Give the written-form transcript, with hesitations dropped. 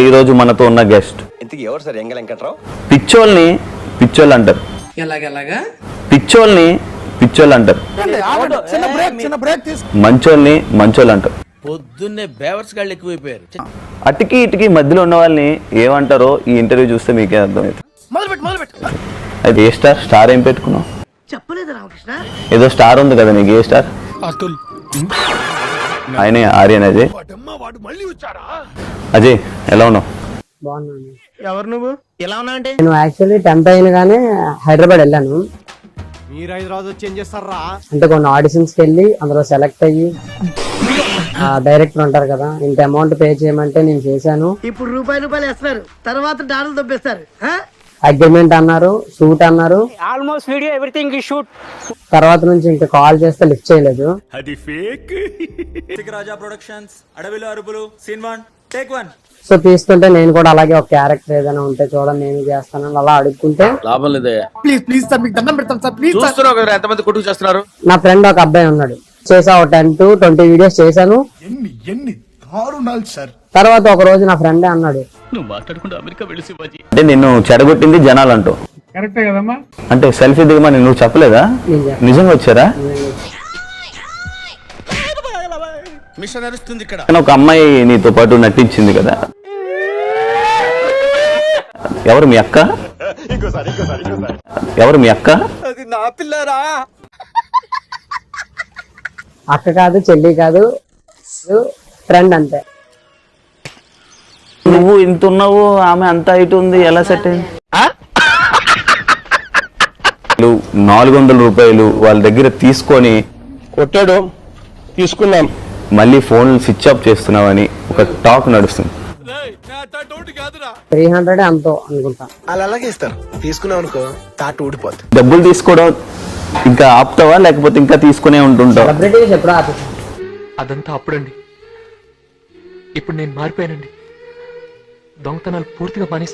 ఈ రోజు మనతో ఉన్న గెస్ట్. ఇంతకీ ఎవరు సార్ ఎంగ వెంకట్రావు? పిచ్చోళ్ళు అంటారు. పిచ్చోళ్ళు అంటారు. మంచోళ్ళు అంటారు. పొద్దున్నే బేవర్స్ గాళ్ళు ఎక్కువైపోయారు. అటుకి ఇటుకి మధ్యలో ఉన్న వాళ్ళని ఏమంటారో ఈ ఇంటర్వ్యూ చూస్తే మీకే అర్థమవుతుంది. అయితే ఏ స్టార్ ఏం పెట్టుకున్నావు? చెప్పలేదు రామకృష్ణ. ఏదో స్టార్ ఉంది కదా నీకు. ఏ స్టార్? ఆయనే ఆర్యన్. అజయ్ ఎలా ఉన్నావు? బాగున్నాను. ఎవరు నువ్వు? ఎలా ఉన్నావు అంటే? నేను యాక్చువల్లీ 10th అయినగానే హైదరాబాద్ వెళ్ళాను. మీరు హైదరాబాద్ వచ్చి ఏం చేస్తారా? అంటే కొన్ని ఆడిషన్స్ కి వెళ్ళి అందులో సెలెక్ట్ అయ్యి డైరెక్టర్ ఉంటారు కదా, ఇంత అమౌంట్ పే చేయమంటే నేను చేశాను. ఇప్పుడు రూపాయలు వేస్తారు, తర్వాత డాలర్లు దొబ్బేస్తారు. అగ్రిమెంట్ అన్నారు, షూట్ అన్నారు. ఆల్మోస్ట్ వీడియో ఎవ్రీథింగ్ ఈ షూట్. తర్వాత నుంచి ఇంకా కాల్ చేస్తే లిఫ్ట్ చేయలేదు. అది ఫేక్. రాజా ప్రొడక్షన్స్, అడవిలో అరుపులు, సీన్ 1 టేక్ 1. సో తీస్తుంటే నేను కూడా అలాగే ఒక క్యారెక్టర్ ఏదైనా ఉంటే చూడండి నేను చేస్తాను అలా అడుగుతుంటే లాభం లేదే. ప్లీజ్ సార్, మీకు దండం పెడతాం సార్, ప్లీజ్. చూస్తున్నావు కదా ఎంతమంది కొట్టుకు చేస్తున్నారు. నా ఫ్రెండ్ ఒక అబ్బాయి ఉన్నాడు, చేసా ఒక 10 to 20 వీడియోస్ చేశాను. ఎన్ని దారుణాలు సార్. తర్వాత ఒక రోజు నా ఫ్రెండే అన్నాడు, అంటే నిన్ను చెడగొట్టింది జనాలు అంటూ. కరెక్టే కదమ్మా. అంటే సెల్ఫీ దిగమని నువ్వు చెప్పలేదా? నిజంగా వచ్చారా? మిషన్ నడుస్తుంది ఇక్కడ. ఒక అమ్మాయి నీతో పాటు నటించింది కదా, ఎవరు మీ అక్క? ఎవరు మీ అక్క? అది నా పిల్లరా. అక్క కాదు, చెల్లి కాదు, ఫ్రెండ్ అంతే. నువ్వు ఇంత ఉన్నావు, ఆమె అంత హైట్ ఉంది, ఎలా సెట్ అయింది? 400 రూపాయలు వాళ్ళ దగ్గర తీసుకొని కొట్టాడు, తీసుకున్నాం. మళ్ళీ ఫోన్ స్విచ్ ఆఫ్ చేస్తున్నావని ఒక టాక్ నడుస్తుంది. 300 అంతో అనుకుంటా. అలా అలాగే ఇస్తారు, తీసుకున్నాం అనుకో తాట ఊడిపోతుంది. డబ్బులు తీసుకోవడం ఇంకా ఆపుతావా, లేకపోతే ఇంకా తీసుకునే ఉంటుంటావా? సెలబ్రిటీస్ ఎప్పుడో ఆపేసాను. అదంతా అప్పుడండి. ఇప్పుడు నేను మారిపోయానండి. దొంగతనాలు పూర్తిగా మానేశాను.